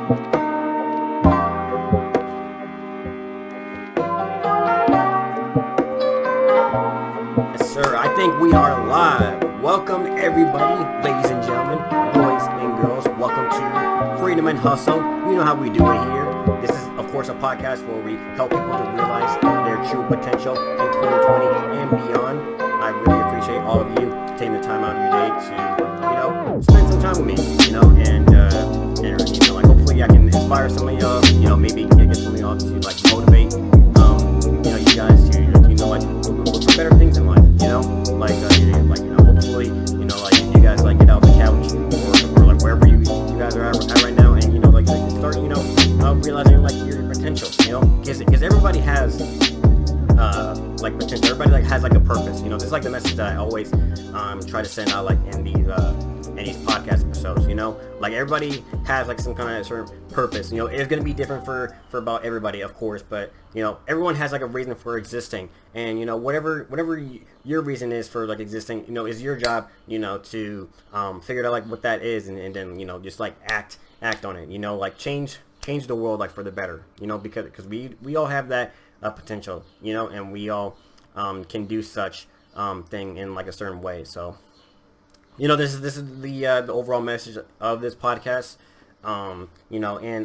Yes, sir. I think we are live. Welcome, everybody, ladies and gentlemen, boys and girls. Welcome to Freedom and Hustle. You know how we do it here. This is, of course, a podcast where we help people to realize their true potential in 2020 and beyond. I really appreciate all of you taking the time out of your day to, spend some time with me, and like hopefully I can inspire some of y'all, maybe get some of y'all to like motivate, you guys to, look for better things in life, hopefully, you guys like get out the couch or like wherever you guys are at right now, and start, realizing like your potential, because everybody has potential. Everybody has a purpose. This is the message that I always try to send out in these podcast episodes. Everybody has some kind of certain purpose. It's gonna be different for about everybody, of course, but everyone has a reason for existing, and whatever your reason is for existing, is your job, to figure out what that is, and then just act on it. Change the world for the better, because we all have that potential, and we all can do such thing in a certain way. So this is the overall message of this podcast, and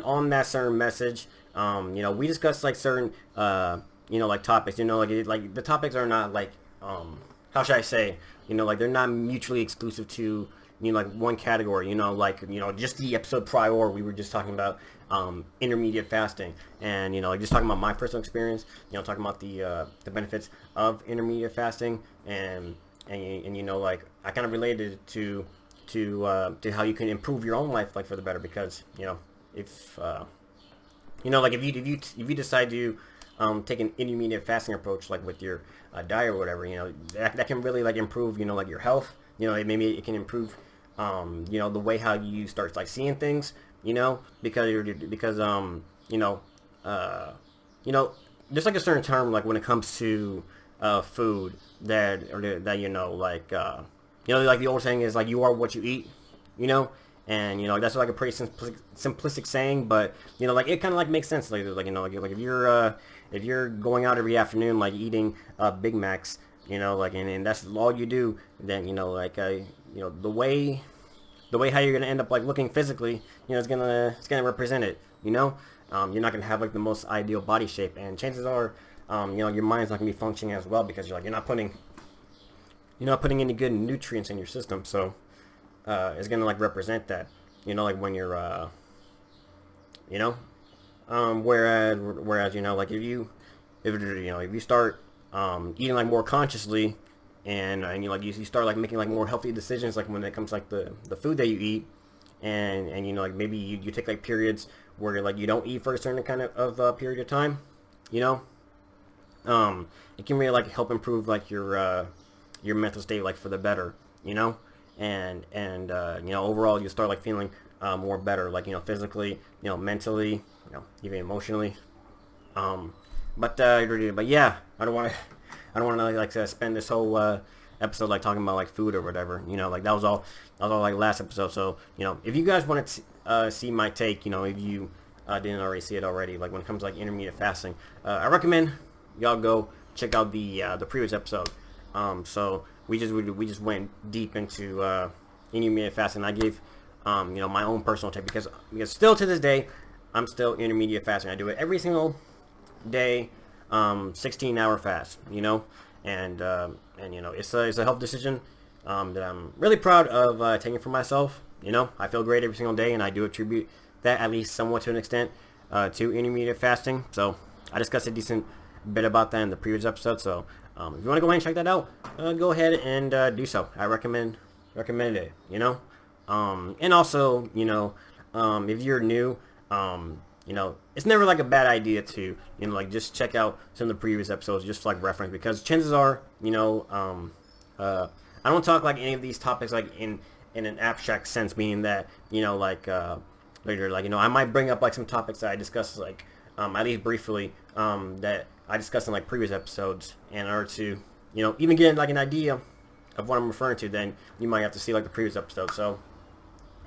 on that certain message, we discuss certain topics, the topics are not how should I say, they're not mutually exclusive to one category, just the episode prior we were just talking about intermediate fasting, and just talking about my personal experience, talking about the benefits of intermediate fasting, and I kind of related it to how you can improve your own life for the better, because if if you decide to take an intermediate fasting approach with your diet or whatever, that can really improve your health, maybe it can improve the way how you start seeing things, because there's a certain term when it comes to food that the old saying is you are what you eat, and that's a pretty simplistic saying, but it kind of makes sense, if you're going out every afternoon eating Big Macs, and that's all you do, then the way how you're gonna end up looking physically, it's gonna represent it. You're not gonna have the most ideal body shape, and chances are, your mind's not gonna be functioning as well, because you're not putting any good nutrients in your system. So it's gonna represent that. When you're whereas if you start eating more consciously, and you start making more healthy decisions when it comes the food that you eat, and maybe you take periods where you don't eat for a certain kind of period of time, it can really help improve your mental state for the better, and overall you start feeling more better, physically, mentally, even emotionally, but yeah, I don't want to spend this whole episode talking about food or whatever, that was all last episode. So if you guys want to see my take, if you didn't already see it already, when it comes to intermediate fasting, I recommend y'all go check out the previous episode. So we just went deep into intermediate fasting. I gave my own personal take, because still to this day I'm still intermediate fasting. I do it every single day, 16-hour fast, and it's a health decision that I'm really proud of taking for myself. I feel great every single day, and I do attribute that at least somewhat to an extent to intermediate fasting. So I discussed a decent bit about that in the previous episode. So if you want to go ahead and check that out, go ahead and do so. I recommend it. And also, if you're new, it's never a bad idea to just check out some of the previous episodes just for reference, because chances are, I don't talk any of these topics in an abstract sense, meaning that later, I might bring up some topics that I discussed at least briefly, that I discussed in previous episodes, and in order to even get an idea of what I'm referring to, then you might have to see the previous episode. So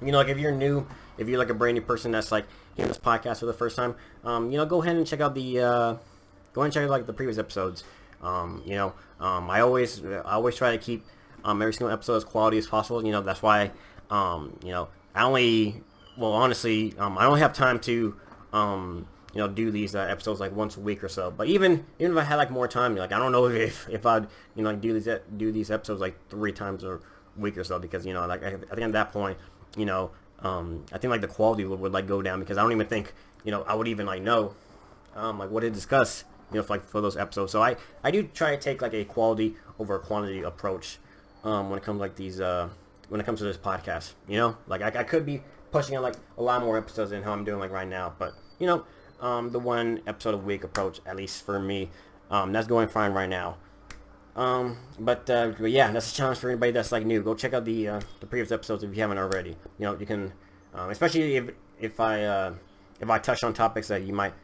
if you're new, if you're like a brand new person that's like hearing this podcast for the first time, go ahead and check out like the previous episodes. I always try to keep every single episode as quality as possible. That's why honestly, I don't have time to do these episodes like once a week or so. But even if I had like more time, like I don't know if I'd do these episodes like 3 times a week or so, because like I think at that point, I think like the quality would like go down, because I don't even think I would even like know like what to discuss for those episodes. So I do try to take like a quality over quantity approach when it comes like these when it comes to this podcast. Like I could be pushing out like a lot more episodes than how I'm doing like right now, but the 1 episode a week approach, at least for me, that's going fine right now. But yeah, that's a challenge for anybody that's like new. Go check out the previous episodes if you haven't already. You can, especially if I touch on topics that you might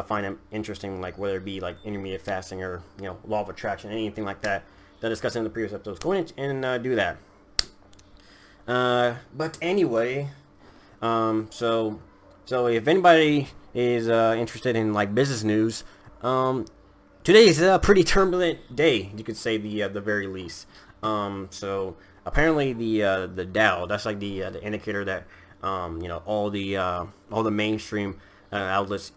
find them interesting, like whether it be like intermediate fasting or law of attraction, anything like that discussed in the previous episodes. Go in and do that. But anyway, so if anybody is interested in like business news, today is a pretty turbulent day, you could say, the very least. So apparently the Dow, that's like the indicator that all the mainstream outlets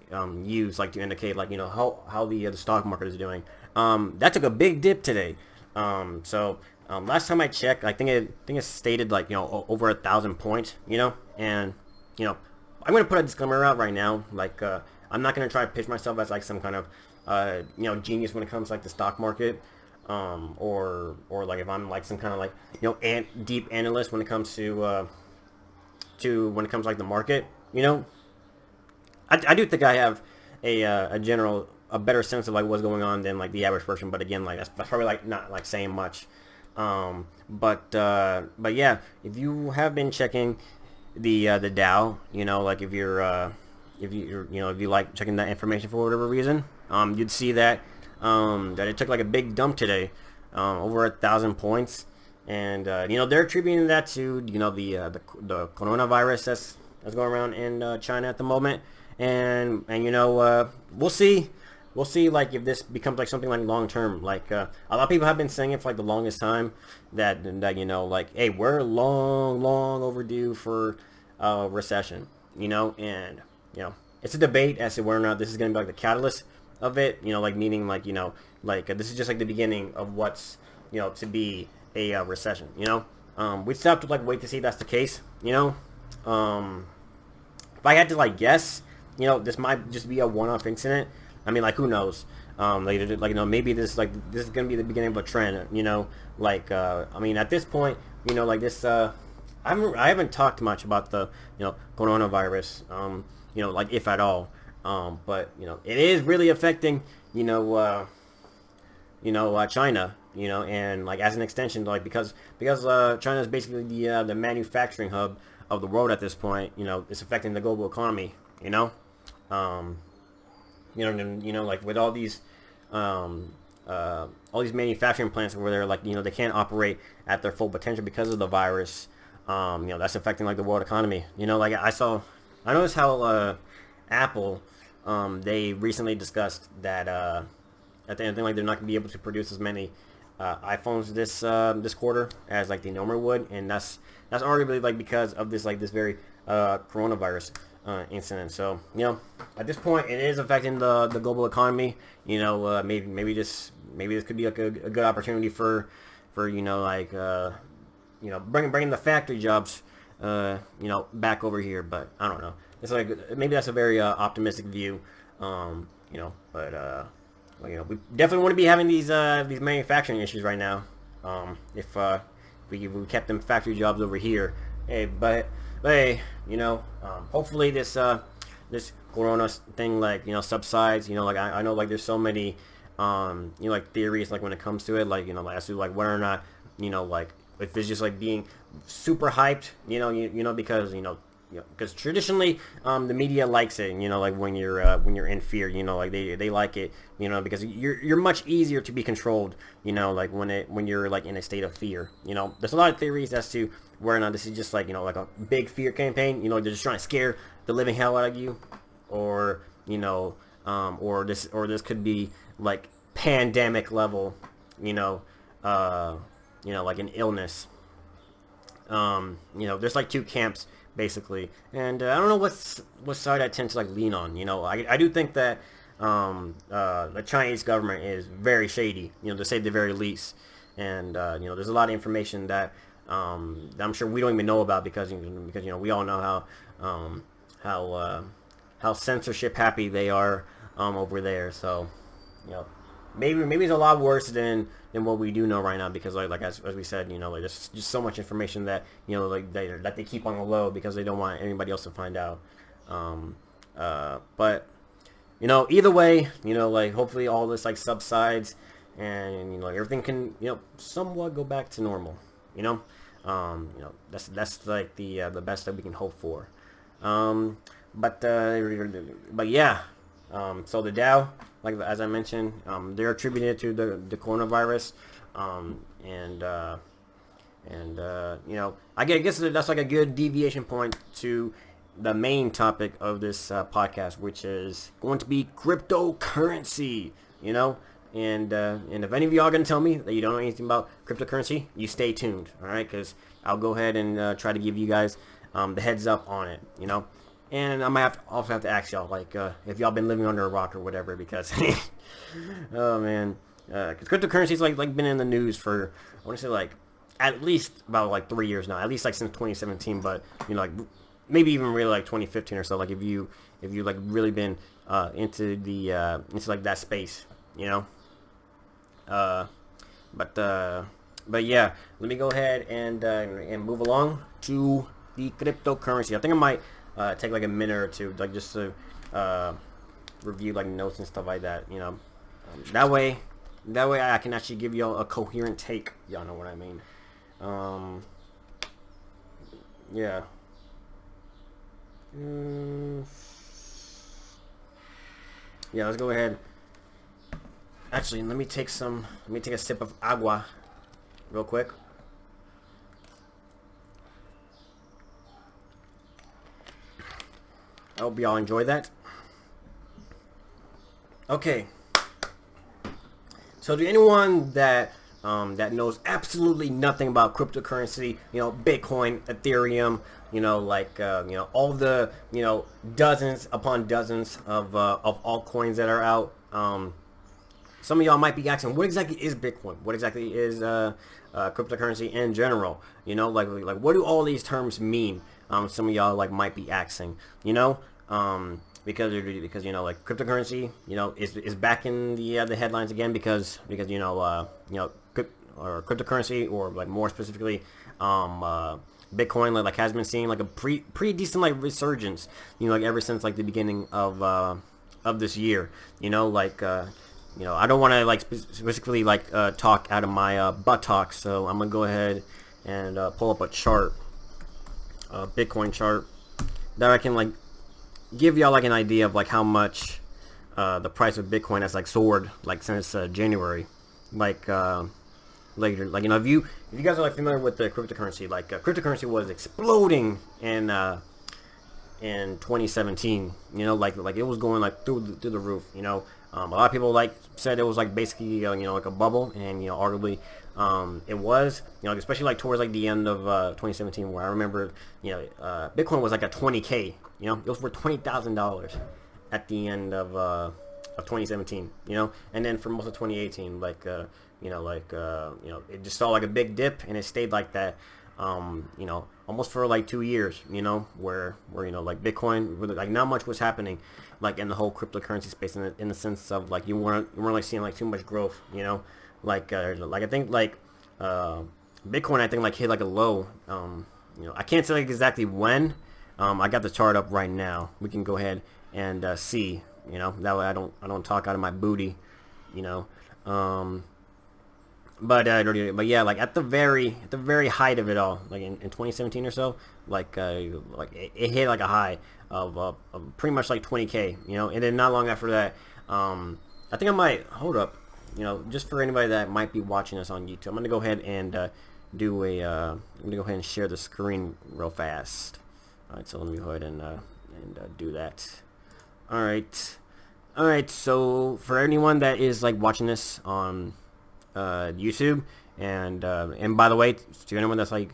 use like to indicate like how the stock market is doing. That took a big dip today. Last time I checked, I think it stated like over 1,000 points. And I'm gonna put a disclaimer out right now. Like I'm not gonna try to pitch myself as like some kind of genius when it comes to like the stock market, or like if I'm like some kind of like deep analyst when it comes to like the market. I do think I have a better sense of like what's going on than like the average person, but again, like that's probably like not like saying much. But yeah, if you have been checking the Dow, like if you like checking that information for whatever reason, you'd see that it took like a big dump today, over 1,000 points, and they're attributing that to the coronavirus that's going around in China at the moment, and we'll see like if this becomes like something like long term. Like a lot of people have been saying it for like the longest time that like, hey, we're long overdue for recession, and it's a debate as to whether or not this is going to be like the catalyst of it, like meaning like like this is just like the beginning of what's to be a recession. We still have to like wait to see if that's the case. If I had to like guess, this might just be a one-off incident. I mean, like, who knows? Maybe this is gonna be the beginning of a trend. I mean, at this point, like this. I haven't talked much about the coronavirus. Like if at all. But it is really affecting China. And like as an extension, like because China is basically the manufacturing hub of the world at this point. It's affecting the global economy. Like with all these manufacturing plants where they're like, they can't operate at their full potential because of the virus. That's affecting like the world economy. Like I noticed how Apple, they recently discussed that at the end, like they're not gonna be able to produce as many iPhones this quarter as like they normally would, and that's arguably like because of this very coronavirus incident. So at this point it is affecting the global economy. Maybe this could be like a good opportunity for bringing the factory jobs back over here. But I don't know, it's like maybe that's a very optimistic view. But we definitely wouldn't be having these manufacturing issues right now if we kept them factory jobs over here. But hey, hopefully this corona thing subsides. Like I know like there's so many like theories like when it comes to it, like as to like whether or not like if it's just like being super hyped, because because traditionally the media likes it, like when you're in fear, like they like it, because you're much easier to be controlled, like when you're like in a state of fear. There's a lot of theories as to whether or not this is just like like a big fear campaign, they're just trying to scare the living hell out of you, or or this could be like pandemic level, like an illness. There's like two camps basically, and I don't know what side I tend to like lean on. I do think that the Chinese government is very shady, to say the very least, and there's a lot of information that I'm sure we don't even know about because we all know how censorship happy they are over there. So maybe it's a lot worse than what we do know right now, because like as we said, like there's just so much information that that they keep on the low because they don't want anybody else to find out. But either way, like hopefully all this like subsides, and everything can somewhat go back to normal. That's like the best that we can hope for. But yeah. So the Dow, like as I mentioned, they're attributed to the coronavirus, I guess that's like a good deviation point to the main topic of this podcast, which is going to be cryptocurrency. And if any of y'all gonna tell me that you don't know anything about cryptocurrency, you stay tuned, all right? Because I'll go ahead and try to give you guys the heads up on it, And I might also have to ask y'all, like, if y'all been living under a rock or whatever, because, oh man, because cryptocurrency's like been in the news for, I want to say like at least about like 3 years now, at least like since 2017, but like maybe even really like 2015 or so. Like if you like really been into like that space, but yeah, let me go ahead and move along to the cryptocurrency. I think I might take like a minute or two, like just to review like notes and stuff like that. That way I can actually give y'all a coherent take. Y'all know what I mean. Yeah. Yeah, let's go ahead. Actually, let me take a sip of agua real quick. I hope y'all enjoy that. Okay. So to anyone that knows absolutely nothing about cryptocurrency, Bitcoin, Ethereum, all the dozens upon dozens of altcoins that are out. Some of y'all might be asking, what exactly is Bitcoin? What exactly is cryptocurrency in general? Like what do all these terms mean? Some of y'all like might be asking, because like cryptocurrency, is back in the headlines again because cryptocurrency, or like more specifically, Bitcoin like has been seeing like a pretty decent like resurgence, like ever since like the beginning of this year, I don't want to like specifically like talk out of my buttocks, so I'm gonna go ahead and pull up a chart, a Bitcoin chart, that I can like give y'all like an idea of like how much the price of Bitcoin has like soared like since January, if you guys are like familiar with the cryptocurrency, like cryptocurrency was exploding in 2017, like it was going like through the roof. A lot of people like said it was like basically like a bubble, and arguably it was, especially like towards like the end of 2017, where I remember Bitcoin was like a 20K, it was worth $20,000 at the end of 2017, and then for most of 2018, it just saw like a big dip, and it stayed like that, almost for like 2 years, where like Bitcoin, really, like not much was happening, like in the whole cryptocurrency space, in the sense of like you weren't like seeing like too much growth, like I think like Bitcoin, I think like hit like a low, I can't say like exactly when. I got the chart up right now. We can go ahead and see, that way I don't talk out of my booty, but yeah, like at the very height of it all, like in 2017 or so, like it hit like a high of pretty much like 20K, you know, and then not long after that, I think I might hold up, you know, just for anybody that might be watching us on YouTube, I'm gonna go ahead and I'm gonna go ahead and share the screen real fast. All right, so let me go ahead and do that. All right. So for anyone that is like watching this on YouTube, and by the way, to anyone that's like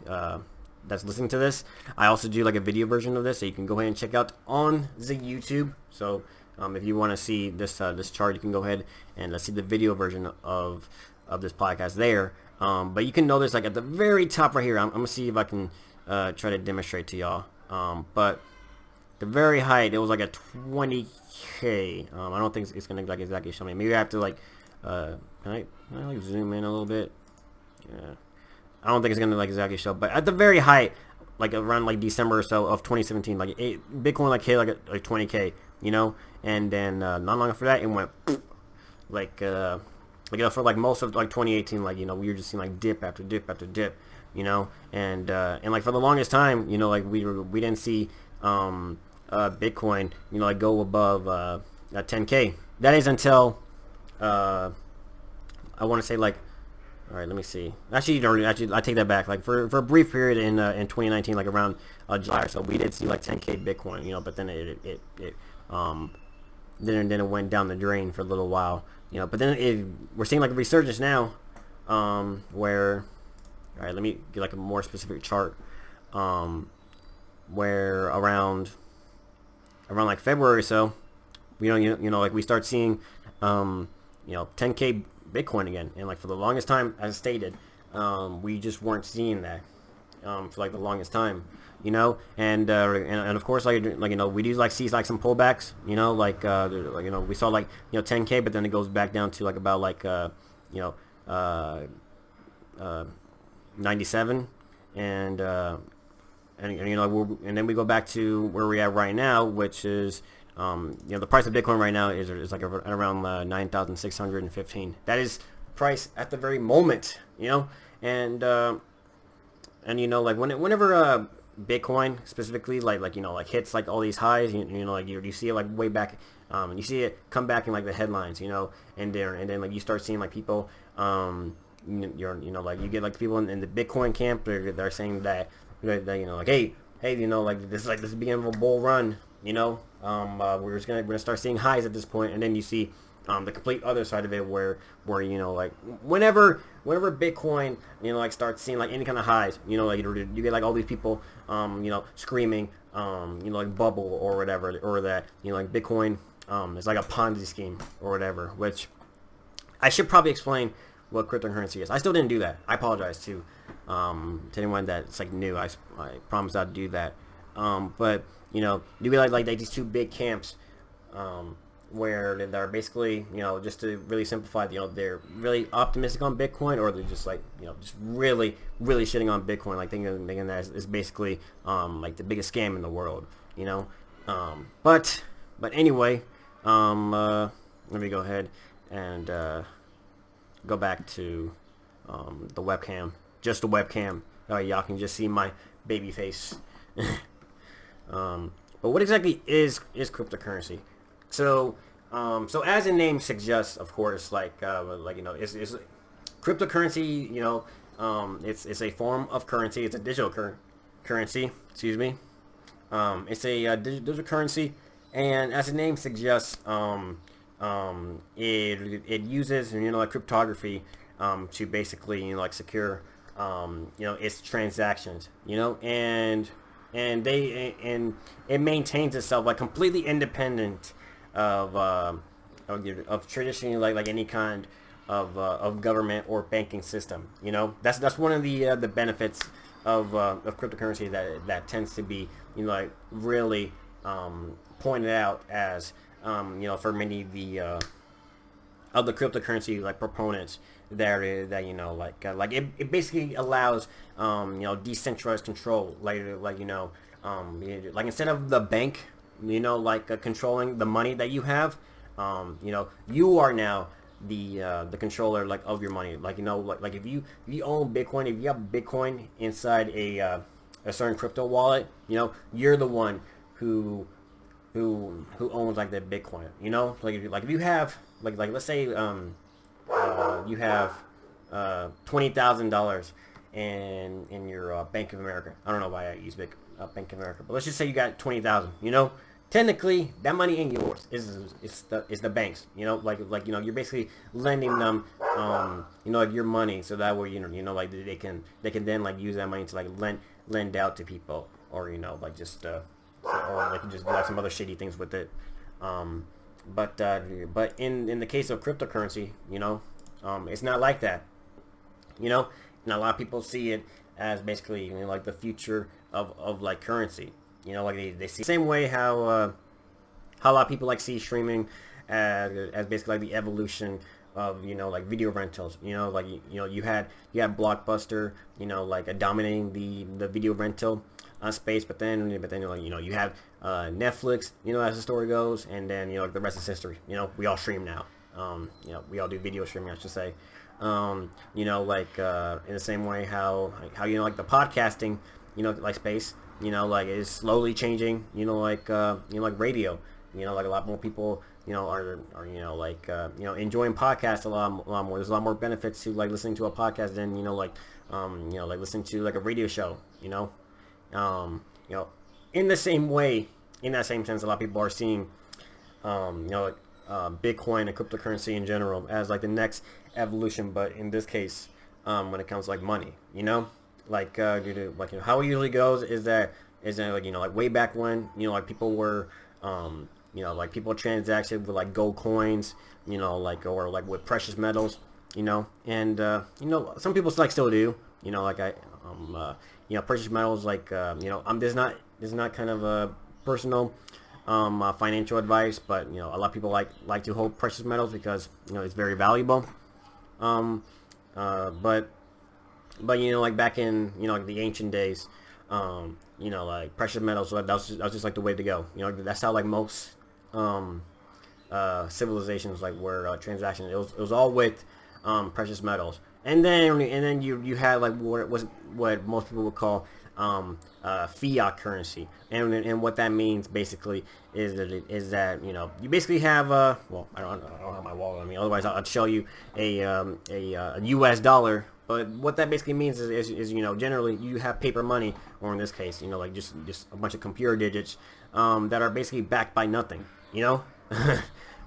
that's listening to this, I also do like a video version of this, so you can go ahead and check out on the YouTube. So if you want to see this this chart, you can go ahead and see the video version of this podcast there. But you can notice like at the very top right here, I'm gonna see if I can try to demonstrate to y'all. But the very height, it was like a 20K. I don't think it's gonna like exactly show me. Maybe I have to like can I like zoom in a little bit? Yeah, I don't think it's gonna like exactly show. But at the very height, like around like December or so of 2017, like Bitcoin like hit like 20K, you know, and then not long after that, it went like you know, for like most of like 2018, like, you know, we were just seeing like dip after dip after dip, you know, and like for the longest time, you know, like we didn't see Bitcoin, you know, like go above 10K. That is until I want to say like, all right, let me see. Actually, I take that back. Like for a brief period in 2019, like around July or so, we did see like 10K Bitcoin, you know, but then then it went down the drain for a little while, you know. But then we're seeing like a resurgence now, where, all right, let me get like a more specific chart, where around like February or so, you know, like we start seeing, you know, 10K Bitcoin again, and like for the longest time, as stated, we just weren't seeing that for like the longest time, you know, and of course, like you know, we do like see like some pullbacks, you know, like you know, we saw like, you know, 10K, but then it goes back down to like about like you know 97, and you know, and then we go back to where we're at right now, which is you know, the price of Bitcoin right now is like around 9,615. That is price at the very moment, you know, and you know, like whenever Bitcoin specifically like you know, like hits like all these highs, you know, like you see it like way back, you see it come back in like the headlines, you know, and then like you start seeing like people, you know, like you get like people in the Bitcoin camp, they're saying that you know, like hey, you know, like this is the beginning of a bull run, you know, we're gonna start seeing highs at this point, and then you see the complete other side of it, where you know, like whenever Bitcoin, you know, like starts seeing like any kind of highs, you know, like you get like all these people, you know, screaming, you know, like bubble or whatever, or that, you know, like Bitcoin is like a Ponzi scheme or whatever. Which I should probably explain what cryptocurrency is. I still didn't do that. I apologize to anyone that's like new. I promised I'd do that. But you know, you get like these two big camps, where they're basically, you know, just to really simplify, you know, they're really optimistic on Bitcoin, or they're just like, you know, just really shitting on Bitcoin, like thinking that it's basically like the biggest scam in the world, you know. But anyway, let me go ahead and go back to the webcam, just the webcam. Y'all can just see my baby face. But what exactly is cryptocurrency? So as the name suggests, of course, like you know, it's cryptocurrency. You know, it's a form of currency. It's a digital currency. Excuse me. It's a digital currency, and as the name suggests, it uses, you know, like cryptography to basically, you know, like secure you know, its transactions. You know, and it maintains itself like completely independent of traditionally like any kind of government or banking system. You know, that's one of the benefits of cryptocurrency that tends to be, you know, like really pointed out as you know, for many of the cryptocurrency like proponents that you know, like it basically allows you know, decentralized control, like you know, like instead of the bank, you know, like controlling the money that you have, you know, you are now the controller like of your money. Like, you know, like if you own Bitcoin, if you have Bitcoin inside a certain crypto wallet, you know, you're the one who who owns like the Bitcoin. You know, like if you have like let's say you have $20,000 in your Bank of America. I don't know why I use Bank of America, but let's just say you got 20,000. You know, technically that money ain't yours. It's the banks. You know, like you know, you're basically lending them you know, like your money, so that way you know like they can then like use that money to like lend out to people, or you know like just or they can just do like some other shady things with it. But in the case of cryptocurrency, you know, it's not like that. You know, and a lot of people see it as basically, you know, like the future of like currency. You know, like they see the same way how a lot of people like see streaming as basically like the evolution of, you know, like video rentals. You know, like you know you had Blockbuster, you know, like dominating the video rental space, but then like, you know, you have Netflix, you know, as the story goes, and then, you know, like the rest is history. You know, we all stream now. You know, we all do video streaming, I should say. You know, like in the same way how you know like the podcasting, you know, like space, you know, like is slowly changing. You know, like you know, like radio. You know, like a lot more people, you know, are you know like you know, enjoying podcasts a lot more. There's a lot more benefits to like listening to a podcast than, you know, like you know, like listening to like a radio show. You know, you know, in the same way, in that same sense, a lot of people are seeing you know, like, Bitcoin and cryptocurrency in general as like the next evolution. But in this case, when it comes to like money, you know, like you know, how it usually goes is that like, you know, like way back when, you know, like people were you know, like people transacted with like gold coins, you know, like, or like with precious metals, you know, and you know, some people like still do, you know, like you know, precious metals, like you know, this is not kind of a personal financial advice, but you know, a lot of people like to hold precious metals because, you know, it's very valuable. But you know, like back in, you know, like the ancient days, you know, like precious metals, that was just like the way to go. You know, that's how like most civilizations like were transactions. It was all with precious metals, and then you had like what most people would call fiat currency, and what that means basically is that you know, you basically have well, I don't have my wallet on me, otherwise I'd show you a US dollar. But what that basically means is, you know, generally you have paper money, or in this case, you know, like just a bunch of computer digits that are basically backed by nothing, you know,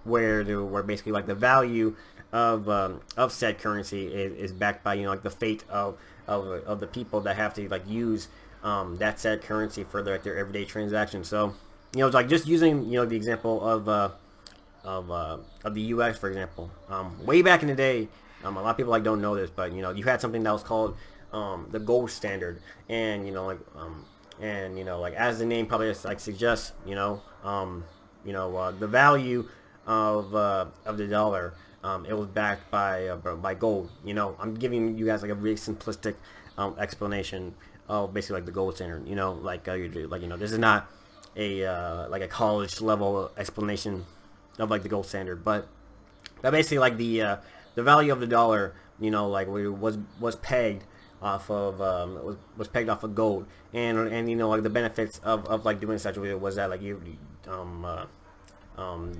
where basically like the value of said currency is backed by, you know, like the fate of the people that have to like use that said currency for their everyday transactions. So, you know, it's like just using, you know, the example of the U.S., for example, way back in the day. A lot of people like don't know this, but you know, you had something that was called the gold standard, and you know, like as the name probably like suggests, you know, the value of the dollar, it was backed by gold. You know, I'm giving you guys like a really simplistic explanation of basically like the gold standard. You know, like you know, this is not a like a college level explanation of like the gold standard, but basically like the value of the dollar, you know, like was pegged off of was pegged off of gold, and you know, like the benefits of like doing such a was that like the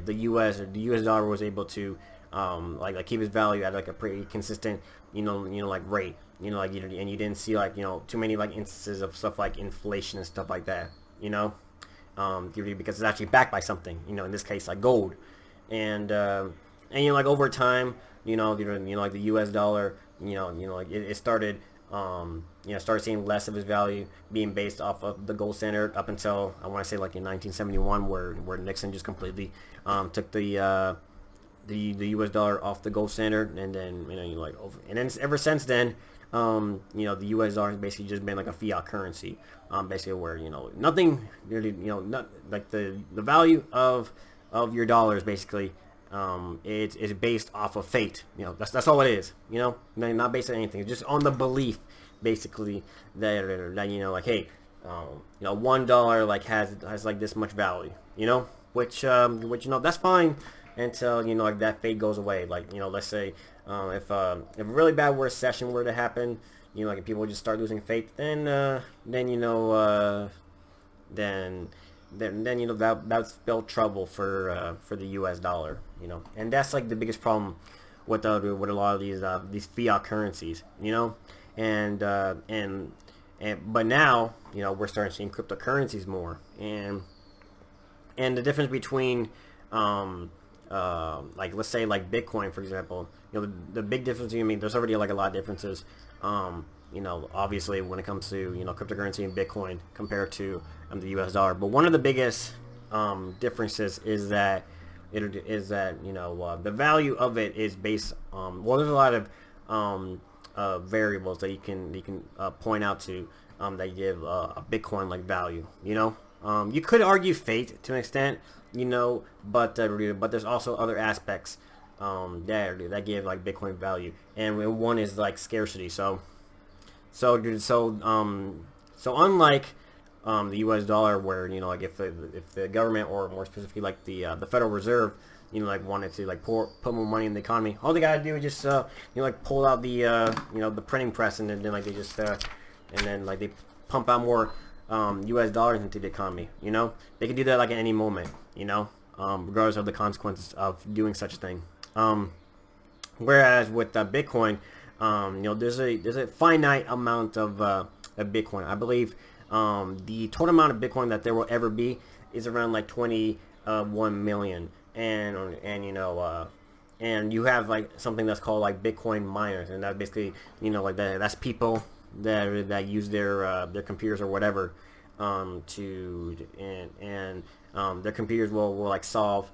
U.S. dollar was able to like keep its value at like a pretty consistent, you know, like rate, you know, like and you didn't see like, you know, too many like instances of stuff like inflation and stuff like that, you know, because it's actually backed by something, you know, in this case like gold, and you know, like over time, you know, like the U.S. dollar, you know, like it started, you know, started seeing less of its value being based off of the gold standard up until I want to say like in 1971, where Nixon just completely took the U.S. dollar off the gold standard, and then, you know, like and then ever since then, you know, the U.S. dollar has basically just been like a fiat currency, basically where, you know, nothing really, you know, not like the value of your dollars basically. It's based off of fate. You know, that's all it is. You know, not based on anything. It's just on the belief, basically, that you know, like, hey, you know, $1 like has like this much value. You know, which you know, that's fine. until like that fate goes away. Like let's say if a really bad recession were to happen, like if people just start losing faith, then that spell trouble for the U.S. dollar. And that's like the biggest problem with a lot of these fiat currencies. But now we're starting seeing cryptocurrencies more, and the difference between like let's say like Bitcoin, for example, the big difference. There's already like a lot of differences. Obviously when it comes to cryptocurrency and Bitcoin compared to the U.S. dollar. But one of the biggest differences is that the value of it is based. Well, there's a lot of variables that you can point out to that give a Bitcoin like value. You could argue fate to an extent, but there's also other aspects that give like Bitcoin value, and one is like scarcity. So unlike the U.S. dollar, where like if the government, or more specifically like the Federal Reserve, like wanted to like put more money in the economy, all they gotta do is just like pull out the the printing press, and then like they just and then like they pump out more U.S. dollars into the economy. They can do that like at any moment. Regardless of the consequences of doing such a thing. Whereas with Bitcoin, there's a finite amount of Bitcoin. I believe the total amount of Bitcoin that there will ever be is around like 21 million, and you have like something that's called like Bitcoin miners, and that basically like that's people that use their computers or whatever their computers will like solve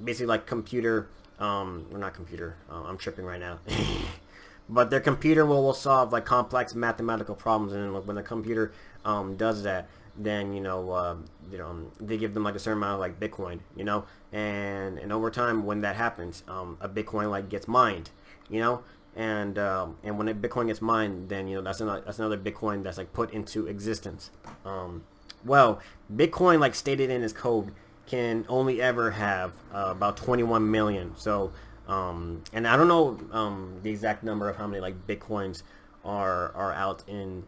basically like computer or not computer, I'm tripping right now. But their computer will solve like complex mathematical problems, and when the computer does that, then they give them like a certain amount of like Bitcoin, and over time when that happens, a Bitcoin like gets mined, and when a Bitcoin gets mined, then that's another Bitcoin that's like put into existence. Well, Bitcoin, like stated in its code, can only ever have about 21 million. So and I don't know the exact number of how many like Bitcoins are out in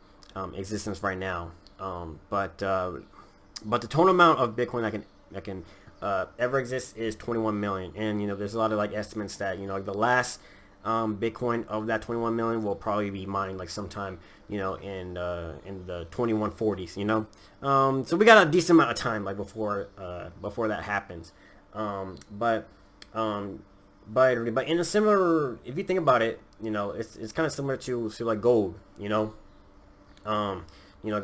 existence right now, but the total amount of Bitcoin that can ever exist is 21 million. And there's a lot of like estimates that like the last Bitcoin of that 21 million will probably be mined like sometime in the 2140s. So we got a decent amount of time like before that happens. But in a similar, if you think about it, it's kind of similar to like gold. Like a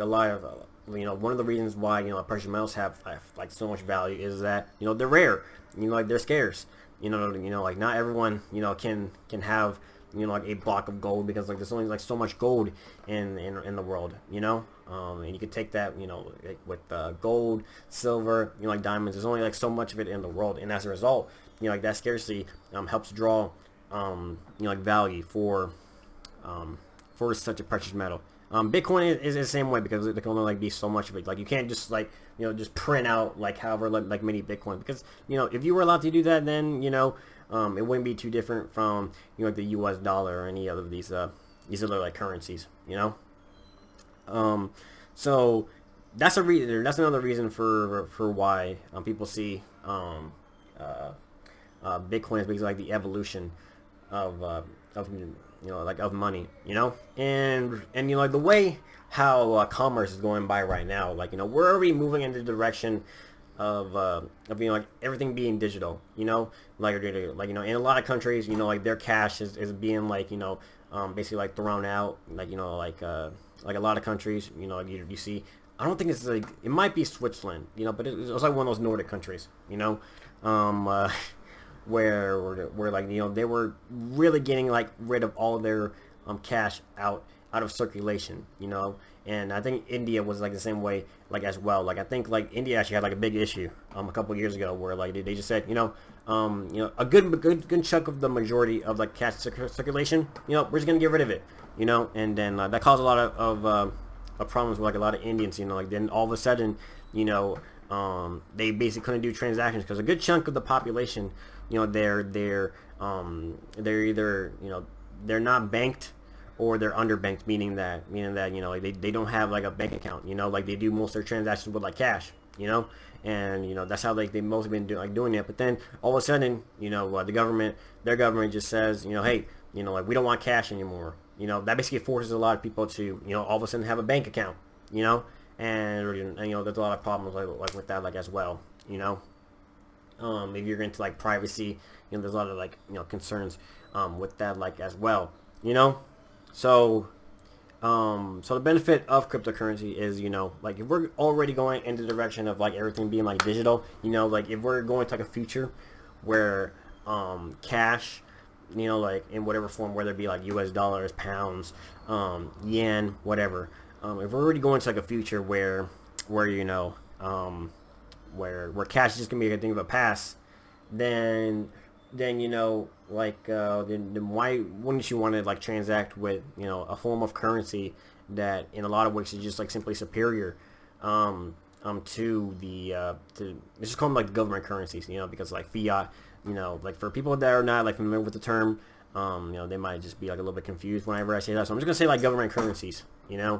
lot of one of the reasons why precious metals have like so much value is that they're rare. Like they're scarce. Like not everyone can have like a block of gold, because like there's only like so much gold in the world. And you could take that like with gold, silver, like diamonds. There's only like so much of it in the world, and as a result, like that scarcity helps draw like value for such a precious metal. Bitcoin is the same way, because there can only like be so much of it. Like you can't just like just print out like however like many Bitcoin, because if you were allowed to do that, then it wouldn't be too different from like the U.S. dollar or any other of these other like currencies. So that's another reason for why people see Bitcoin as basically like the evolution of like of money, and like the way how commerce is going by right now, like we're already moving in the direction of like everything being digital, like in a lot of countries, like their cash is being like basically like thrown out, like like a lot of countries, you see, I don't think it's like, it might be Switzerland, but it's like one of those Nordic countries, where like they were really getting like rid of all their cash out of circulation, and I think India was like the same way, like as well. Like I think like India actually had like a big issue a couple of years ago, where like they just said a good chunk of the majority of like cash circulation, we're just gonna get rid of it, and then that caused a lot of problems with like a lot of Indians, like then all of a sudden they basically couldn't do transactions because a good chunk of the population, they're either, they're not banked or they're underbanked, meaning that like they don't have like a bank account, like they do most of their transactions with like cash, and that's how like they mostly been doing it. But then all of a sudden, their government just says, hey, like we don't want cash anymore. That basically forces a lot of people to, all of a sudden have a bank account, and there's a lot of problems like with that, like as well, if you're into like privacy, there's a lot of like concerns with that, like as well, so so the benefit of cryptocurrency is, like if we're already going in the direction of like everything being like digital, like if we're going to like a future where cash, like in whatever form, whether it be like US dollars, pounds, yen, whatever, if we're already going to like a future where where cash is just gonna be a thing of a past, then then why wouldn't you want to like transact with a form of currency that in a lot of ways is just like simply superior to let's just call them like the government currencies, because like fiat, like for people that are not like familiar with the term, they might just be like a little bit confused whenever I say that, so I'm just gonna say like government currencies. There's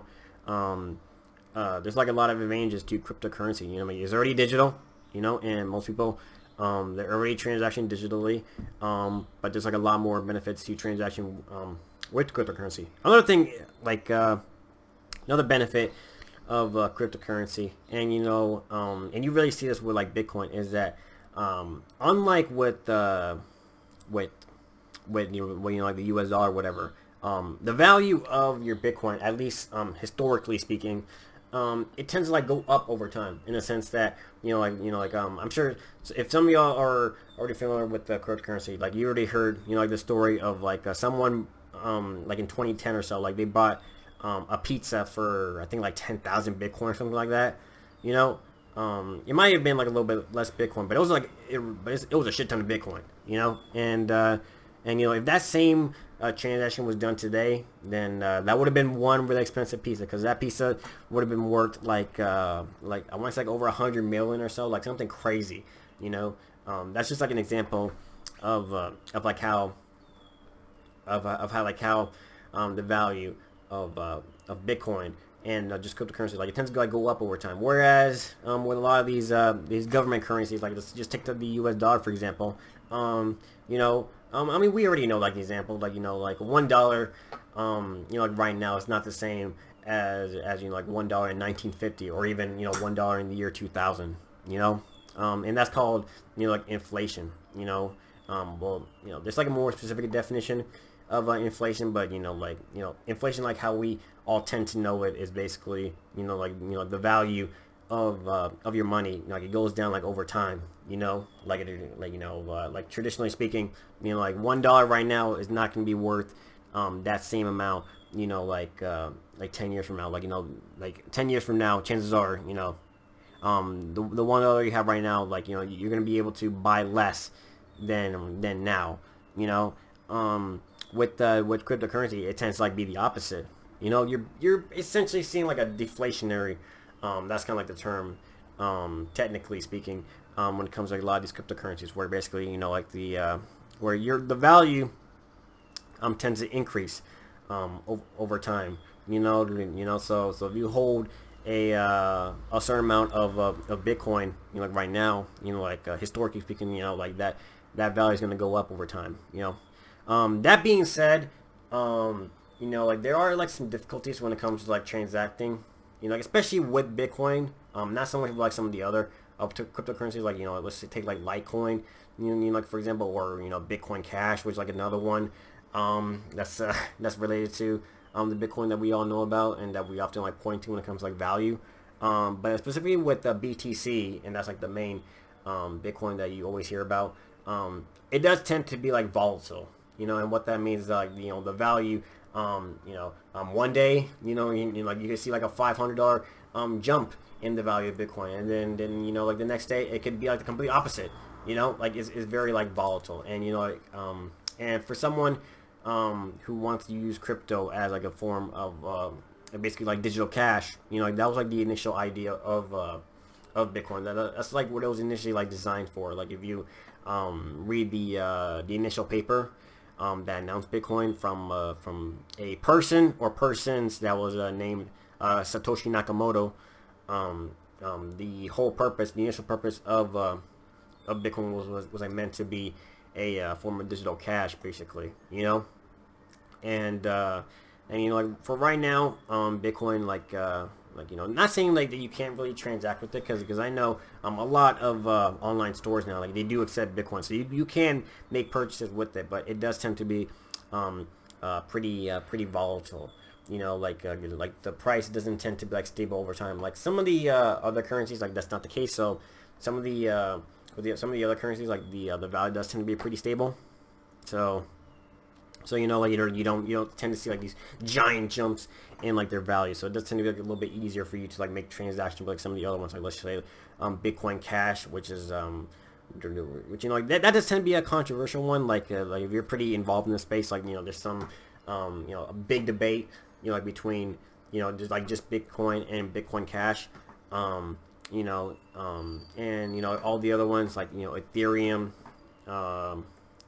like a lot of advantages to cryptocurrency. It's already digital, and most people, they're already transacting digitally, but there's like a lot more benefits to transaction with cryptocurrency. Another thing, like another benefit of cryptocurrency, and and you really see this with like Bitcoin, is that unlike with like the US dollar or whatever, the value of your Bitcoin, at least historically speaking, it tends to like go up over time, in a sense that I'm sure if some of y'all are already familiar with the cryptocurrency, like you already heard like the story of like someone like in 2010 or so, like they bought a pizza for I think like 10,000 Bitcoin or something like that. It might have been like a little bit less Bitcoin, but it was like it was a shit ton of Bitcoin. And if that same transaction was done today, then that would have been one really expensive pizza, because that pizza would have been worth like I want to say like over 100 million or so, like something crazy. That's just like an example of like how the value of Bitcoin and just cryptocurrency, like it tends to like go up over time. Whereas with a lot of these government currencies, like let's just take the US dollar for example. I mean, we already know like the example, like like $1, like right now it's not the same as like $1 in 1950, or even $1 in the year 2000. And that's called like inflation. There's like a more specific definition of inflation, but inflation, like how we all tend to know it, is basically the value of your money, like it goes down like over time, like traditionally speaking, like $1 right now is not going to be worth that same amount, like 10 years from now, like 10 years from now, chances are, the $1 you have right now, like you're going to be able to buy less than now. With cryptocurrency, it tends to like be the opposite. You're essentially seeing like a deflationary, that's kind of like the term, technically speaking, when it comes to like a lot of these cryptocurrencies, where basically like where the value tends to increase over time. So if you hold a certain amount of Bitcoin, like right now, historically speaking, like that value is going to go up over time. That being said, like there are like some difficulties when it comes to like transacting, like especially with Bitcoin, not so much like some of the other cryptocurrencies, like let's say take like Litecoin, like for example, or Bitcoin Cash, which is like another one that's related to the Bitcoin that we all know about and that we often like point to when it comes to like value, but specifically with the BTC, and that's like the main Bitcoin that you always hear about. It does tend to be like volatile, and what that means is like the value, one day, like you can see like a $500 jump in the value of Bitcoin, and then like the next day it could be like the complete opposite. Like it's very like volatile, and and for someone who wants to use crypto as like a form of basically like digital cash, like that was like the initial idea of of Bitcoin. That's like what it was initially like designed for. Like if you read the initial paper that announced Bitcoin from a person or persons that was named Satoshi Nakamoto. The whole purpose, the initial purpose of Bitcoin was like meant to be a form of digital cash, basically, you know. And you know, like for right now, Bitcoin, like you know, not saying like that you can't really transact with it, because I know a lot of online stores now, like they do accept Bitcoin, so you can make purchases with it, but it does tend to be pretty volatile. You know, like the price doesn't tend to be like stable over time. Like some of the other currencies, like that's not the case. So some of the some of the other currencies, like the value does tend to be pretty stable. So you know, like you don't tend to see like these giant jumps in like their value. So it does tend to be like a little bit easier for you to like make transactions with like some of the other ones, like let's say Bitcoin Cash, which is which you know, like that does tend to be a controversial one. Like if you're pretty involved in the space, like you know, there's some you know, a big debate, you know, like between, you know, just Bitcoin and Bitcoin Cash, you know, and you know all the other ones, like you know, Ethereum,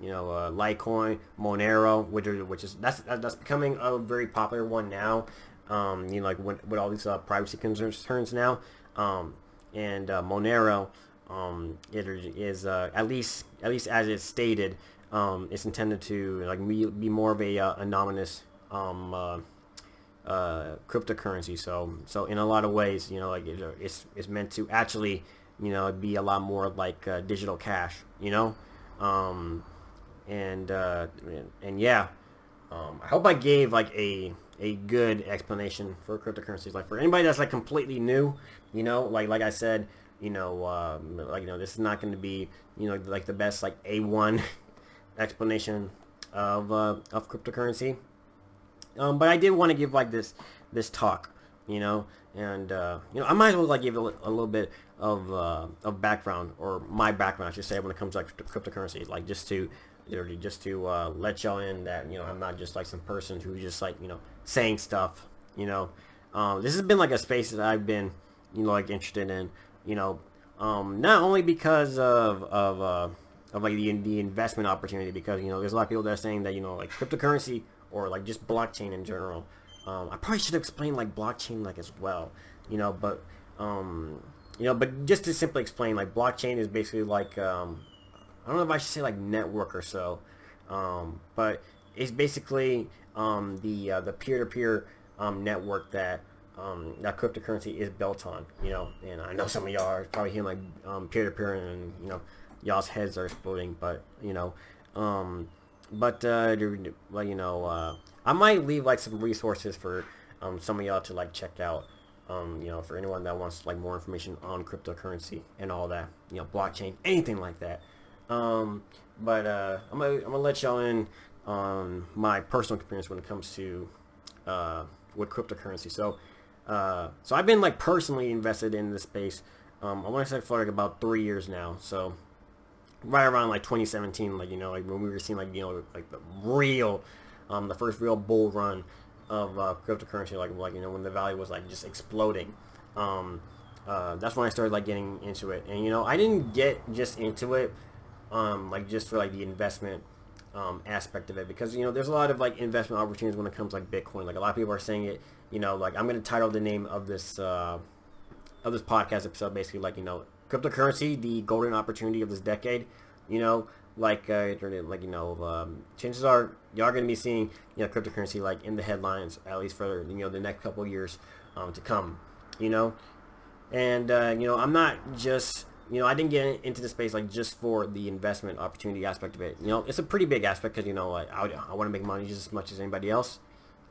you know, Litecoin, Monero, which is that's becoming a very popular one now. You know, like with all these privacy concerns now, and Monero, it is at least as it's stated, it's intended to like be more of a anonymous cryptocurrency. So in a lot of ways, you know, like it's meant to actually, you know, be a lot more like digital cash, you know. And yeah, I hope I gave like a good explanation for cryptocurrencies. Like for anybody that's like completely new, you know, like I said, you know, like you know, this is not going to be, you know, like the best like A1 explanation of cryptocurrency. But I did want to give like this talk, you know, and you know, I might as well like give a little bit of background, or my background, I should say, when it comes to like cryptocurrency, like just to let y'all in that, you know, I'm not just like some person who's just like, you know, saying stuff, you know. This has been like a space that I've been, you know, like interested in, you know, not only because of like the investment opportunity, because you know there's a lot of people that are saying that, you know, like cryptocurrency or like just blockchain in general. I probably should explain like blockchain like as well, you know, but you know, but just to simply explain, like blockchain is basically like I don't know if I should say like network or so, but it's basically the peer-to-peer network that that cryptocurrency is built on, you know. And I know some of y'all are probably hearing like peer-to-peer, and you know, y'all's heads are exploding, but you know, like you know, I might leave like some resources for some of y'all to like check out, you know, for anyone that wants like more information on cryptocurrency and all that, you know, blockchain, anything like that. But I'm gonna let y'all in on my personal experience when it comes to with cryptocurrency. So I've been like personally invested in this space. I want to say for like about 3 years now. So right around like 2017, like you know, like when we were seeing like, you know, like the first real bull run of cryptocurrency, like you know, when the value was like just exploding. That's when I started like getting into it, and you know, I didn't get just into it like just for like the investment aspect of it, because you know there's a lot of like investment opportunities when it comes like Bitcoin. Like a lot of people are saying it, you know, like I'm going to title the name of this podcast episode basically like, you know, cryptocurrency, the golden opportunity of this decade. You know, like you know, chances are y'all going to be seeing, you know, cryptocurrency like in the headlines, at least for, you know, the next couple of years to come, you know. And you know, I'm not just, you know, I didn't get into the space like just for the investment opportunity aspect of it. You know, it's a pretty big aspect, because you know, like I want to make money just as much as anybody else.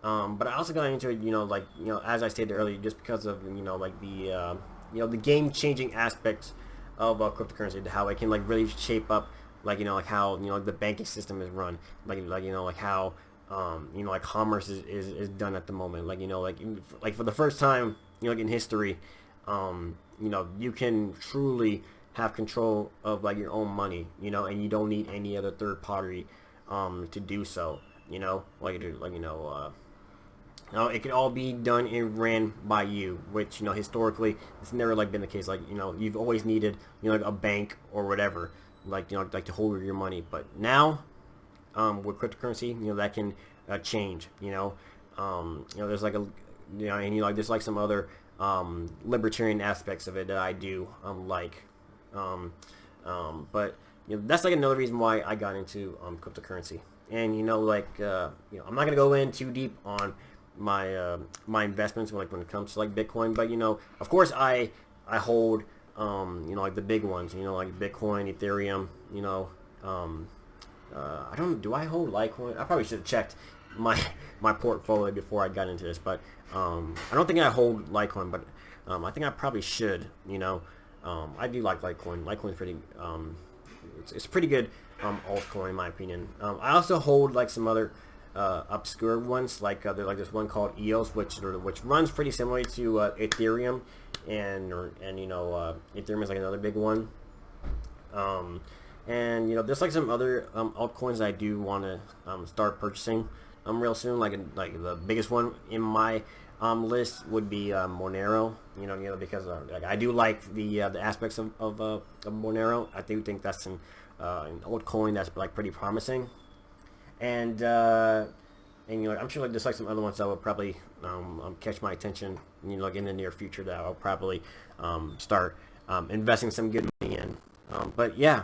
But I also got into it, you know, like, you know, as I stated earlier, just because of, you know, like the you know, the game-changing aspects of cryptocurrency, to how it can like really shape up, like, you know, like how, you know, like the banking system is run, like you know, like how you know, like commerce is done at the moment, like, you know, like for the first time, you know, like in history, you know, you can truly have control of like your own money, you know, and you don't need any other third party to do so, you know, like you know, It can all be done and ran by you, which historically it's never like been the case. Like you've always needed like a bank or whatever, like like to hold your money. But now with cryptocurrency, that can change. There's like a and there's like some other libertarian aspects of it that I do like. But that's like another reason why I got into cryptocurrency. And I'm not gonna go in too deep on my investments when it comes to like Bitcoin, but of course I hold like the big ones, like Bitcoin, Ethereum, I don't do I hold Litecoin? I probably should have checked my my portfolio before I got into this, but I don't think I hold Litecoin, but I think I probably should. I do like Litecoin. Litecoin's pretty. It's a pretty good altcoin in my opinion. I also hold like some other obscure ones, like there's like this one called EOS, which runs pretty similar to Ethereum, and Ethereum is like another big one. And there's like some other altcoins that I do want to start purchasing real soon. Like the biggest one in my list would be Monero. Because like I do like the aspects of Monero. I do think that's an altcoin that's like pretty promising. And I'm sure like there's like some other ones that will probably catch my attention. Like in the near future that I'll probably start investing some good money in. But yeah.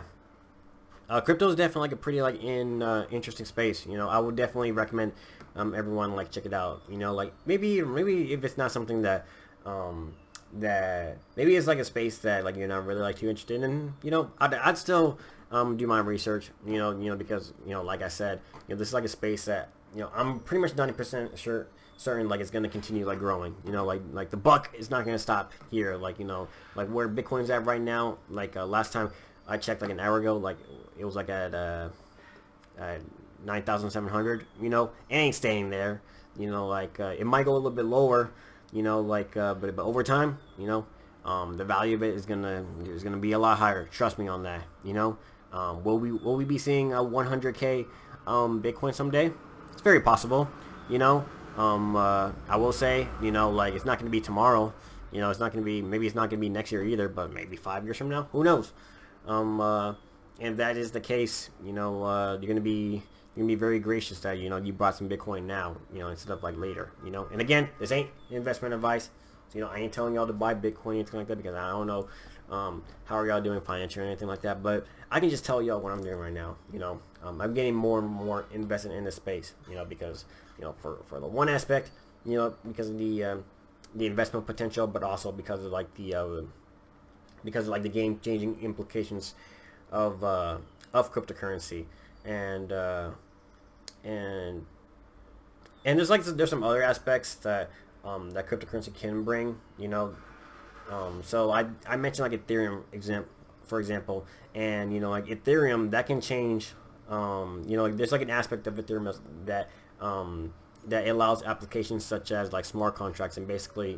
Crypto is definitely like a pretty like interesting space. I would definitely recommend everyone like check it out. Like maybe if it's not something that that maybe it's like a space that like you're not really like too interested in. I'd still do my research. Because like I said, this is like a space that I'm pretty much 90% certain like it's going to continue like growing. Like the buck is not going to stop here. Like like where Bitcoin's at right now. Like last time I checked like an hour ago, like it was like at 9,700. It ain't staying there. Like it might go a little bit lower. But over time, the value of it is gonna be a lot higher. Trust me on that. Will we be seeing a 100K Bitcoin someday? It's very possible. I will say, like it's not gonna be tomorrow. It's not gonna be, maybe it's not gonna be next year either, but maybe 5 years from now. Who knows? And if that is the case, you're gonna be very gracious that you brought some Bitcoin now, instead of like later, And again, this ain't investment advice. So, I ain't telling y'all to buy Bitcoin or anything like that because I don't know how are y'all doing financially or anything like that. But I can just tell y'all what I'm doing right now. I'm getting more and more invested in this space. Because for the one aspect, because of the investment potential, but also because of like the game-changing implications of cryptocurrency, and there's some other aspects that that cryptocurrency can bring. So I mentioned like Ethereum for example, and like Ethereum that can change. Like there's like an aspect of Ethereum that that allows applications such as like smart contracts, and basically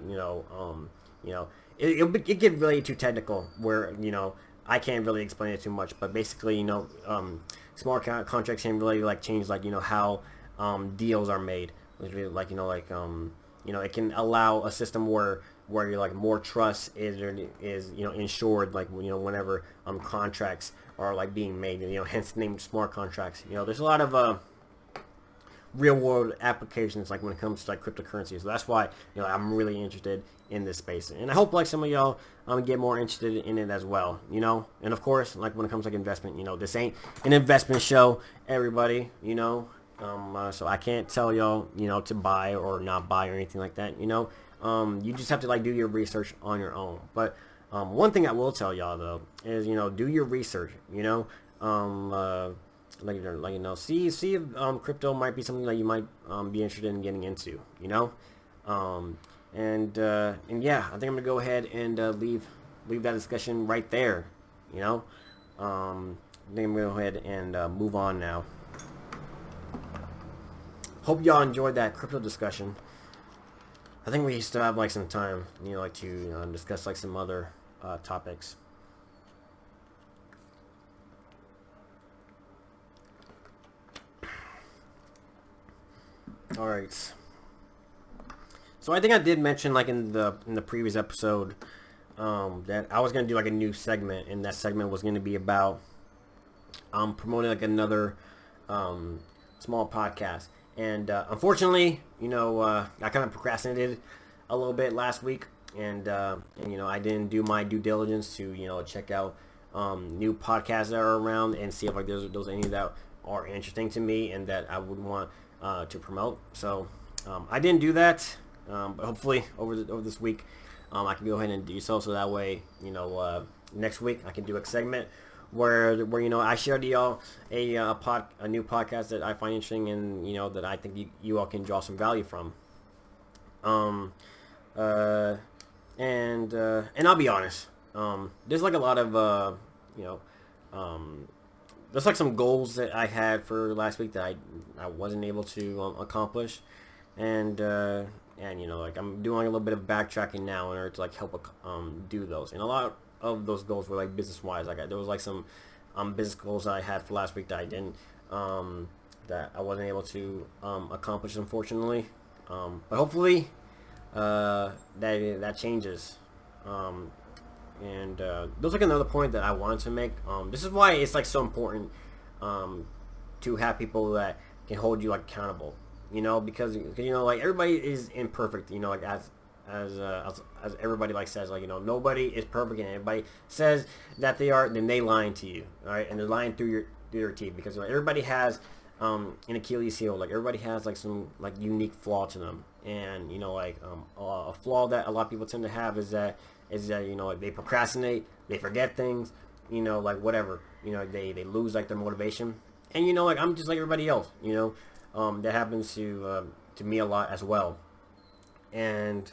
it get really too technical where I can't really explain it too much, but basically smart contracts can really like change like how deals are made. Like it can allow a system where you're like more trust is ensured, like whenever contracts are like being made, hence the name smart contracts. There's a lot of real world applications like when it comes to like cryptocurrency. So that's why I'm really interested in this space, and I hope like some of y'all get more interested in it as well. And of course, like when it comes to like investment, this ain't an investment show, everybody. So I can't tell y'all to buy or not buy or anything like that. You just have to like do your research on your own. But one thing I will tell y'all though is do your research. See if crypto might be something that you might be interested in getting into. And yeah, I think I'm gonna go ahead and leave that discussion right there. I think I'm gonna go ahead and move on now. Hope y'all enjoyed that crypto discussion. I think we still have like some time, like to discuss like some other topics. All right. So I think I did mention like in the previous episode that I was gonna do like a new segment, and that segment was gonna be about promoting like another small podcast. And unfortunately, I kind of procrastinated a little bit last week, and I didn't do my due diligence to check out new podcasts that are around and see if like there's any that are interesting to me and that I would want to promote. So I didn't do that, but hopefully over this week I can go ahead and do so. So that way, next week I can do a segment where I share to y'all a new podcast that I find interesting and that I think you all can draw some value from. And I'll be honest. There's like a lot of there's like some goals that I had for last week that I wasn't able to accomplish, and like I'm doing a little bit of backtracking now in order to like help do those. And a lot of those goals were like business wise. Like there was like some business goals that I had for last week that I didn't that I wasn't able to accomplish, unfortunately. But hopefully that changes. And there's like another point that I wanted to make. This is why it's like so important to have people that can hold you like accountable. Because like everybody is imperfect. Like as everybody like says, like nobody is perfect, and everybody says that they are, then they lying to you, all right? And they're lying through your teeth, because everybody has an Achilles heel. Like everybody has like some like unique flaw to them, and a flaw that a lot of people tend to have is that like they procrastinate, they forget things, like whatever, they lose like their motivation, and like I'm just like everybody else, that happens to me a lot as well, and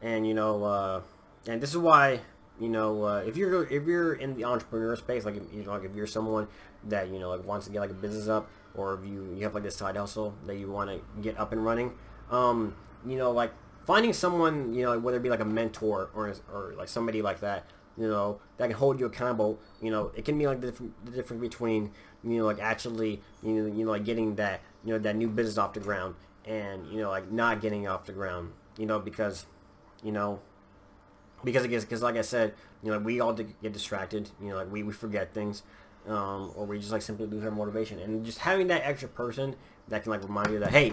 this is why if you're in the entrepreneur space, like if you're someone that like wants to get like a business up, or if you have like this side hustle that you want to get up and running, like finding someone, whether it be like a mentor or like somebody like that, that can hold you accountable. It can be like the difference between like actually like getting that that new business off the ground, and like not getting off the ground, because like I said, we all get distracted, like we forget things, or we just like simply lose our motivation, and just having that extra person that can like remind you that, hey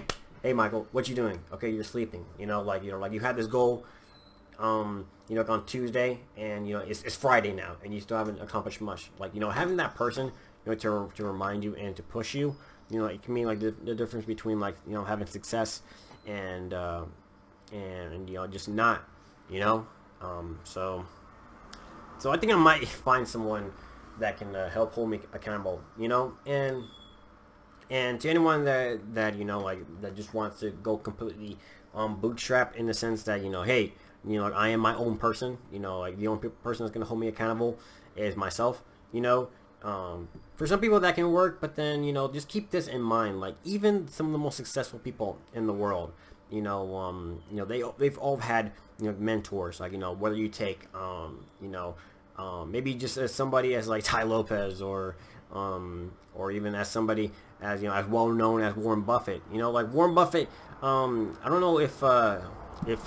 Michael, what you doing? Okay, you're sleeping. Like you had this goal, on Tuesday, and it's Friday now, and you still haven't accomplished much. Like having that person, to remind you and to push you, it can mean like the difference between like having success and just not, so I think I might find someone that can help hold me accountable, and to anyone that like that just wants to go completely bootstrap, in the sense that hey, like I am my own person, like the only person that's gonna hold me accountable is myself. For some people that can work, but then just keep this in mind. Like even some of the most successful people in the world, they've all had mentors. Like whether you take maybe just as somebody as like Ty Lopez, or even as somebody as as well known as Warren Buffett. Like Warren Buffett. I don't know if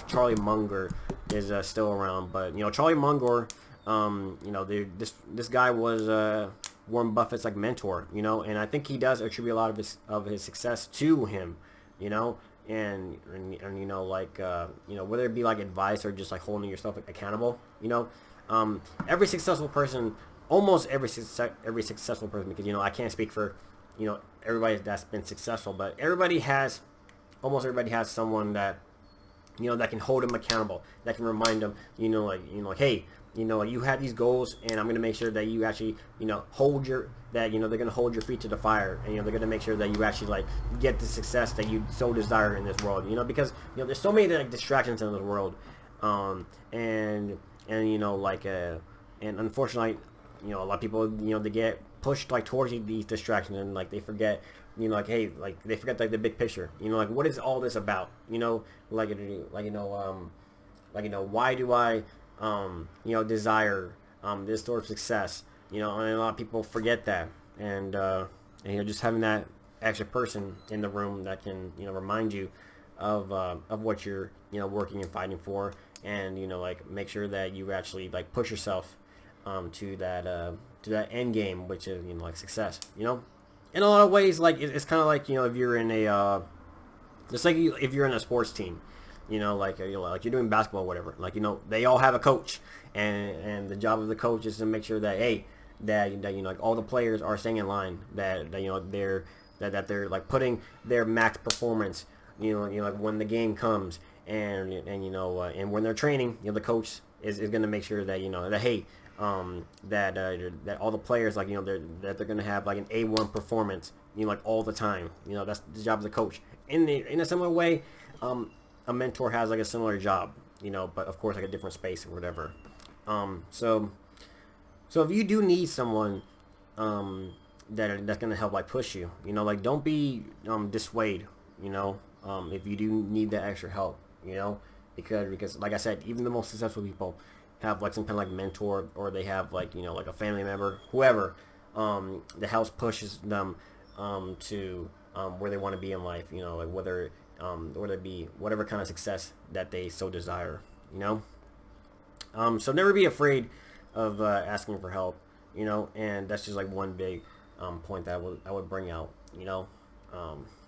Charlie Munger is still around, but Charlie Munger. This guy was Warren Buffett's like mentor. And I think he does attribute a lot of his success to him. And like whether it be like advice or just like holding yourself accountable. Every successful person, almost every successful person, because I can't speak for everybody that's been successful, but almost everybody has someone that that can hold them accountable, that can remind them, like hey, you have these goals, and I'm gonna make sure that you actually hold your they're gonna hold your feet to the fire, and they're gonna make sure that you actually like get the success that you so desire in this world, because there's so many like distractions in this world, and unfortunately, a lot of people they get pushed like towards these distractions, and like they forget like hey, like they forget like the big picture, like what is all this about, why do I desire this sort of success, and a lot of people forget that, and just having that extra person in the room that can remind you of what you're working and fighting for, and like make sure that you actually like push yourself to that end game, which is like success. In a lot of ways, like it's kind of like if you're in a just like if you're in a sports team, like like you're doing basketball or whatever, like they all have a coach, and the job of the coach is to make sure that hey that like all the players are staying in line, that they're like putting their max performance, like when the game comes, and when they're training, the coach is going to make sure that that hey that all the players like they're going to have like an A1 performance, like all the time. That's the job of the coach. In a similar way, a mentor has like a similar job, but of course like a different space or whatever. So if you do need someone that's gonna help like push you, like don't be dissuade, if you do need that extra help, because like I said, even the most successful people have like some kind of like mentor, or they have like like a family member, whoever, that helps pushes them to where they want to be in life, like whether it be whatever kind of success that they so desire, so never be afraid of asking for help, and that's just like one big point that I would bring out,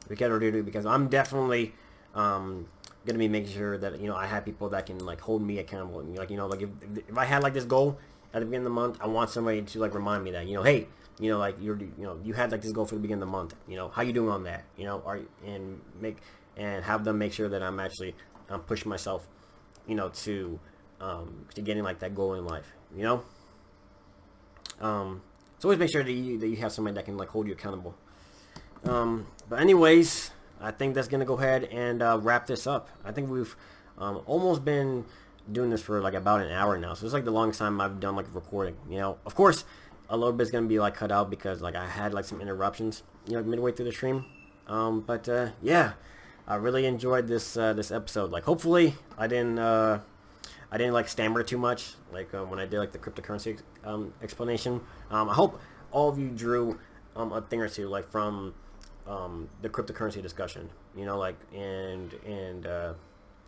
because I'm definitely gonna be making sure that I have people that can like hold me accountable, like like if I had like this goal at the beginning of the month, I want somebody to like remind me that hey, like you had like this goal for the beginning of the month, how you doing on that, and have them make sure that I'm actually pushing myself, to getting like that goal in life, so always make sure that you have somebody that can like hold you accountable. But anyways, I think that's gonna go ahead and wrap this up. I think we've almost been doing this for like about an hour now, so it's like the longest time I've done like recording. Of course, a little bit's gonna be like cut out because like I had like some interruptions, midway through the stream. But yeah, I really enjoyed this episode. Like hopefully I didn't like stammer too much, like when I did like the cryptocurrency explanation. I hope all of you drew a thing or two like from the cryptocurrency discussion, like and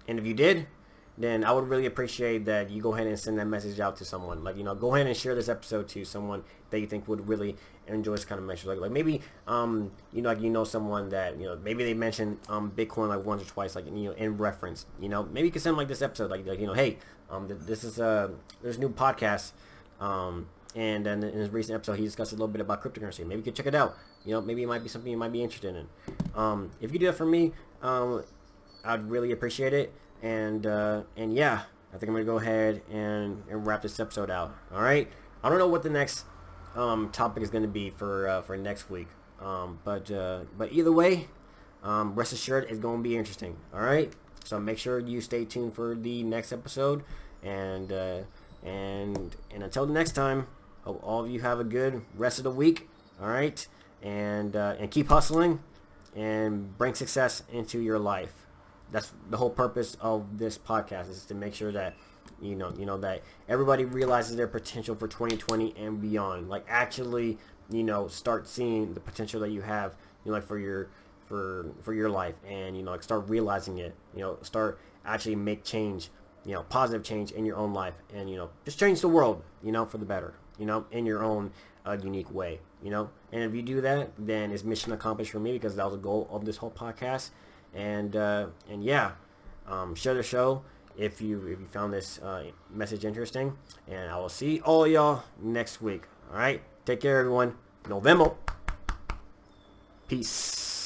if you did, then I would really appreciate that you go ahead and send that message out to someone. Like go ahead and share this episode to someone that you think would really enjoy this kind of message. Like maybe like someone that maybe they mentioned Bitcoin like once or twice, like in reference. Maybe you can send like this episode like hey, this is there's a new podcast, and then in his recent episode he discussed a little bit about cryptocurrency. Maybe you can check it out. Maybe it might be something you might be interested in. If you do that for me, I'd really appreciate it. And yeah, I think I'm gonna go ahead and wrap this episode out. All right. I don't know what the next topic is gonna be for next week. But either way, rest assured it's gonna be interesting. All right. So make sure you stay tuned for the next episode. And until the next time, hope all of you have a good rest of the week. All right. And keep hustling and bring success into your life. That's the whole purpose of this podcast, is to make sure that that everybody realizes their potential for 2020 and beyond. Like actually, start seeing the potential that you have, like for your life, and like start realizing it. Start actually make change, positive change in your own life, and just change the world, for the better, in your own unique way, and if you do that, then it's mission accomplished for me, because that was the goal of this whole podcast. And yeah, share the show if you found this message interesting, and I will see all y'all next week. All right, take care, everyone. Nos vemos. Peace.